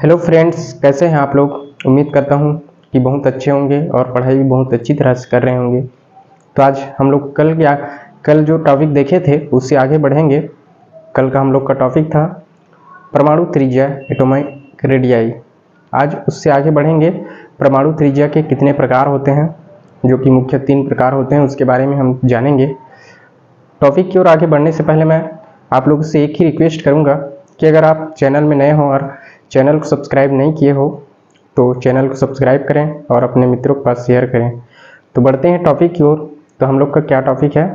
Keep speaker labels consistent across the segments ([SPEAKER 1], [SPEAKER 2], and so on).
[SPEAKER 1] Hello friends, कैसे हैं आप लोग। उम्मीद करता हूं कि बहुत अच्छे होंगे और पढ़ाई भी बहुत अच्छी तरह से कर रहे होंगे। तो आज हम लोग कल जो टॉपिक देखे थे उससे आगे बढ़ेंगे। कल का हम लोग का टॉपिक था परमाणु त्रिज्या एटॉमिक रेडियाई। आज उससे आगे बढ़ेंगे। परमाणु त्रिज्या के कितने प्रकार होते हैं, जो कि मुख्य 3 प्रकार होते हैं, उसके बारे में हम जानेंगे। टॉपिक की ओर आगे बढ़ने से पहले मैं आप लोगों से एक ही रिक्वेस्ट करूंगा कि अगर आप चैनल में नए हो और चैनल को सब्सक्राइब नहीं किए हो तो चैनल को सब्सक्राइब करें और अपने मित्रों के पास शेयर करें। तो बढ़ते हैं टॉपिक की ओर। तो हम लोग का क्या टॉपिक है,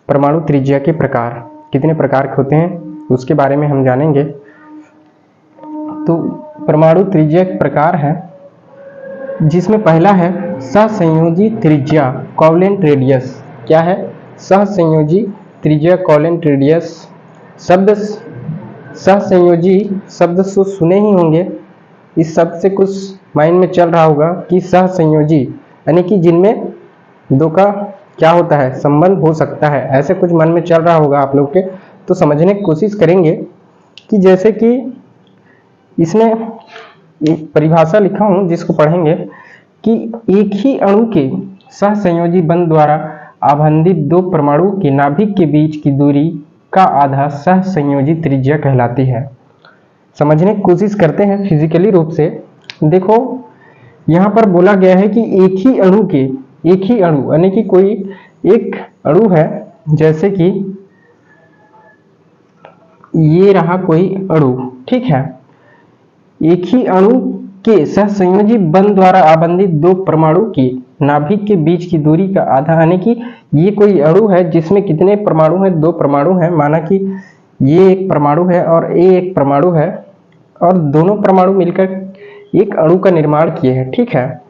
[SPEAKER 1] परमाणु त्रिज्या के प्रकार। कितने प्रकार के होते हैं उसके बारे में हम जानेंगे। तो परमाणु त्रिज्या के प्रकार है, जिसमें पहला है सहसंयोजी त्रिज्या कोवेलेंट रेडियस। क्या है? सहसंयोजी त्रिज्या कोवेलेंट रेडियस। शब्द सहसंयोजी शब्द तो सुने ही होंगे। इस शब्द से कुछ माइंड में चल रहा होगा कि सहसंयोजी यानी कि जिनमें दो का क्या होता है, संबंध हो सकता है। ऐसे कुछ मन में चल रहा होगा आप लोग के। तो समझने की कोशिश करेंगे कि जैसे कि इसमें एक परिभाषा लिखा हूं जिसको पढ़ेंगे कि एक ही अणु के सहसंयोजी बंध द्वारा आबंधित 2 परमाणु के नाभिक के बीच की दूरी का आधा सहसंयोजी त्रिज्या कहलाती है। समझने की कोशिश करते हैं फिजिकली रूप से। देखो, यहाँ पर बोला गया है कि एक ही अणु यानी कि कोई एक अणु है, जैसे कि ये रहा कोई अणु, ठीक है। एक ही अणु के सहसंयोजी बंध द्वारा आबंधित 2 परमाणु के नाभिक के बीच की दूरी का आधा, यानी कि ये कोई अणु है जिसमें कितने परमाणु हैं, 2 परमाणु हैं। माना कि ये एक परमाणु है और ये एक परमाणु है, और दोनों परमाणु मिलकर एक अणु का निर्माण किए हैं, ठीक है।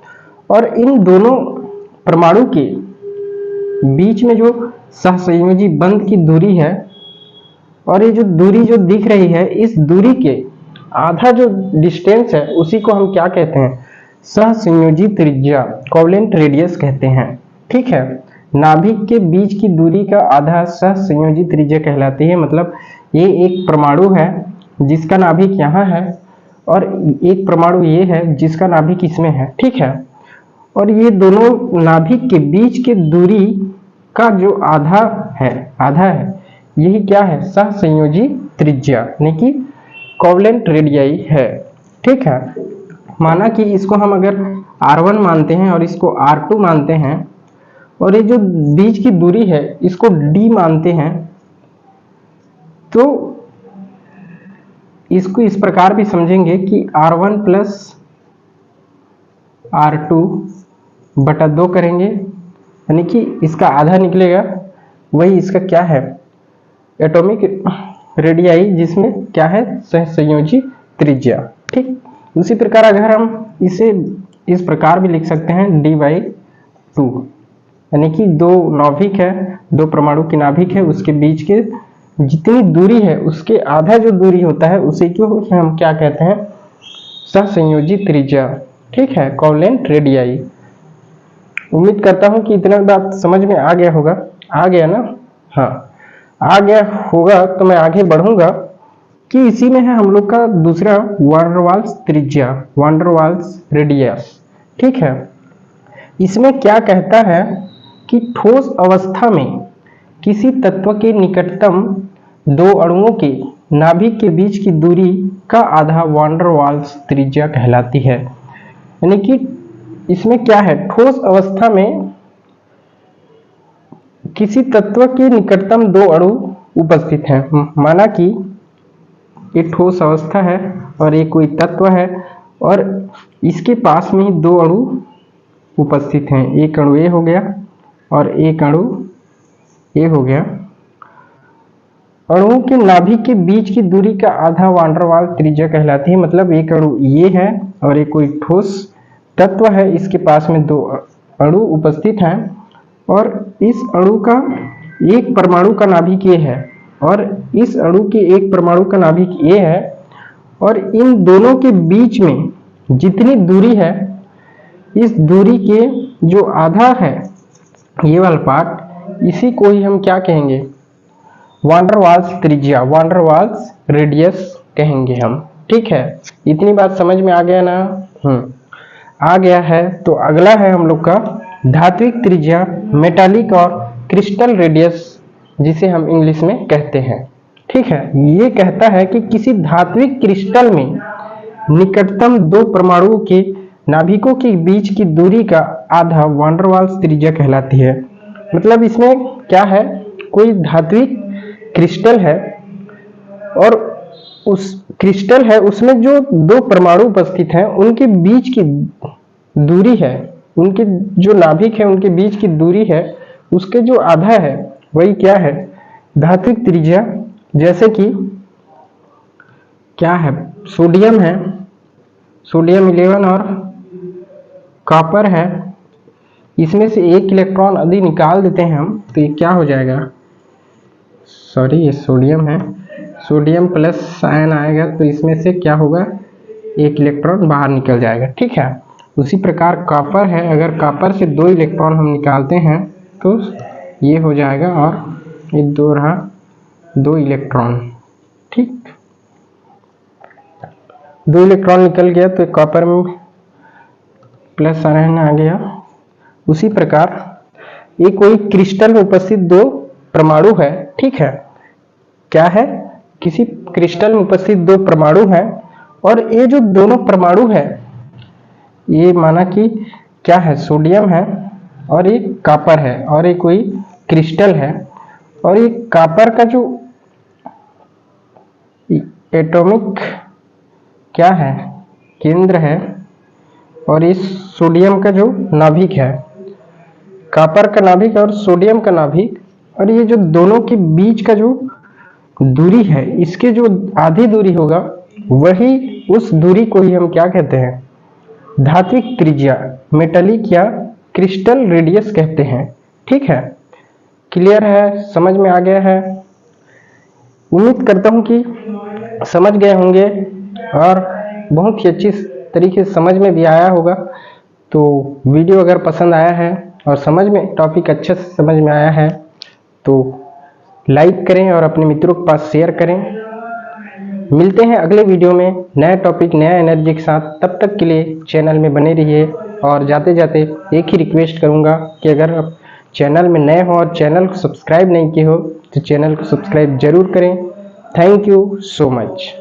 [SPEAKER 1] और इन दोनों परमाणु के बीच में जो सहसंयोजी बंध की दूरी है, और ये जो दूरी जो दिख रही है, इस दूरी के आधा जो डिस्टेंस है उसी को हम क्या कहते हैं, सहसंयोजी त्रिज्या कोवेलेंट रेडियस कहते हैं, ठीक है। नाभिक के बीच की दूरी का आधा सहसंयोजी त्रिज्या कहलाती है। मतलब ये एक परमाणु है जिसका नाभिक यहाँ है, और एक परमाणु ये है जिसका नाभिक इसमें है, ठीक है। और ये दोनों नाभिक के बीच की दूरी का जो आधा है, यही क्या है, सहसंयोजी त्रिज्या यानी कि कोवेलेंट रेडियाई है, ठीक है। माना कि इसको हम अगर R1 मानते हैं और इसको R2 मानते हैं, और ये जो बीच की दूरी है इसको D मानते हैं, तो इसको इस प्रकार भी समझेंगे कि R1 प्लस R2 बटा 2 करेंगे, यानी कि इसका आधा निकलेगा। वही इसका क्या है, एटॉमिक रेडियाई, जिसमें क्या है, सहसंयोजी त्रिज्या, ठीक। उसी प्रकार अगर हम इसे इस प्रकार भी लिख सकते हैं D/2, यानी कि 2 नाभिक है, 2 परमाणु की नाभिक है, उसके बीच के जितनी दूरी है उसके आधा जो दूरी होता है उसी को हम क्या कहते हैं, सहसंयोजी त्रिज्या, ठीक है, कोवेलेंट रेडियाई। उम्मीद करता हूं कि इतना बात समझ में आ गया होगा। आ गया ना? हाँ, आ गया होगा। तो मैं आगे बढ़ूंगा कि इसी में है हम लोग का दूसरा वान डर वाल्स त्रिज्या, वान डर वाल्स रेडियस, ठीक है। इसमें क्या कहता है कि ठोस अवस्था में किसी तत्व के निकटतम 2 अणुओं के नाभिक के बीच की दूरी का आधा वान डर वाल्स त्रिज्या कहलाती है। यानी कि इसमें क्या है, ठोस अवस्था में किसी तत्व के निकटतम 2 अणु उपस्थित हैं। माना कि एक ठोस अवस्था है और एक कोई तत्व है, और इसके पास में ही 2 अणु उपस्थित हैं। एक अणु ए हो गया और एक अणु ए हो गया। अणुओं के नाभिक के बीच की दूरी का आधा वान डर वाल्स त्रिज्या कहलाती है। मतलब एक अणु ये है और एक कोई ठोस तत्व है, इसके पास में 2 अणु उपस्थित हैं, और इस अणु का एक परमाणु का नाभिक ये है और इस अणु के एक परमाणु का नाभिक ये है, और इन दोनों के बीच में जितनी दूरी है, इस दूरी के जो आधा है, ये वाला पार्ट, इसी को ही हम क्या कहेंगे, वान डर वाल्स त्रिज्या, वान डर वाल्स रेडियस कहेंगे हम, ठीक है, इतनी बात समझ में आ गया ना? आ गया है। तो अगला है हम लोग का धात्विक त्रिज्या, मेटालिक और क्रिस्टल रेडियस, जिसे हम इंग्लिश में कहते हैं। ठीक है, ये कहता है कि किसी धात्विक क्रिस्टल में निकटतम दो परमाणुओं के नाभिकों के बीच की दूरी का आधा वान डेर वाल्स त्रिज्या कहलाती है। मतलब इसमें क्या है, कोई धात्विक क्रिस्टल है और उस क्रिस्टल है उसमें जो दो परमाणु उपस्थित हैं उनके बीच की दूरी है, उनके जो नाभिक है उनके बीच की दूरी है, उसके जो आधा है वही क्या है, धात्विक त्रिज्या। जैसे कि क्या है, सोडियम है, सोडियम 11 और कॉपर है, इसमें से एक इलेक्ट्रॉन यदि निकाल देते हैं हम तो ये क्या हो जाएगा, सॉरी ये सोडियम है, सोडियम प्लस आयन आएगा तो इसमें से क्या होगा, एक इलेक्ट्रॉन बाहर निकल जाएगा। ठीक है, उसी प्रकार कॉपर है, अगर कॉपर से दो इलेक्ट्रॉन हम निकालते हैं तो ये हो जाएगा और ये दो रहा दो इलेक्ट्रॉन। ठीक, दो इलेक्ट्रॉन निकल गया तो कॉपर में प्लस आयन आ गया। उसी प्रकार ये कोई क्रिस्टल में उपस्थित दो परमाणु है। ठीक है, क्या है, किसी क्रिस्टल में उपस्थित दो परमाणु है और ये जो दोनों परमाणु है ये माना कि क्या है, सोडियम है और ये कॉपर है और ये कोई क्रिस्टल है और ये कॉपर का जो एटॉमिक क्या है, केंद्र है, और इस सोडियम का जो नाभिक है, कॉपर का नाभिक और सोडियम का नाभिक, और ये जो दोनों के बीच का जो दूरी है, इसके जो आधी दूरी होगा वही उस दूरी को ही हम क्या कहते हैं, धात्विक त्रिज्या, मेटालिक या क्रिस्टल रेडियस कहते हैं। ठीक है, क्लियर है, समझ में आ गया है? उम्मीद करता हूं कि समझ गए होंगे और बहुत ही अच्छी तरीके से समझ में भी आया होगा। तो वीडियो अगर पसंद आया है और समझ में टॉपिक अच्छे से समझ में आया है तो लाइक करें और अपने मित्रों के पास शेयर करें। मिलते हैं अगले वीडियो में नया टॉपिक नया एनर्जी के साथ। तब तक के लिए चैनल में बने रहिए और जाते जाते एक ही रिक्वेस्ट करूंगा कि अगर आप चैनल में नए हो और चैनल को सब्सक्राइब नहीं किए हो तो चैनल को सब्सक्राइब जरूर करें। Thank you so much.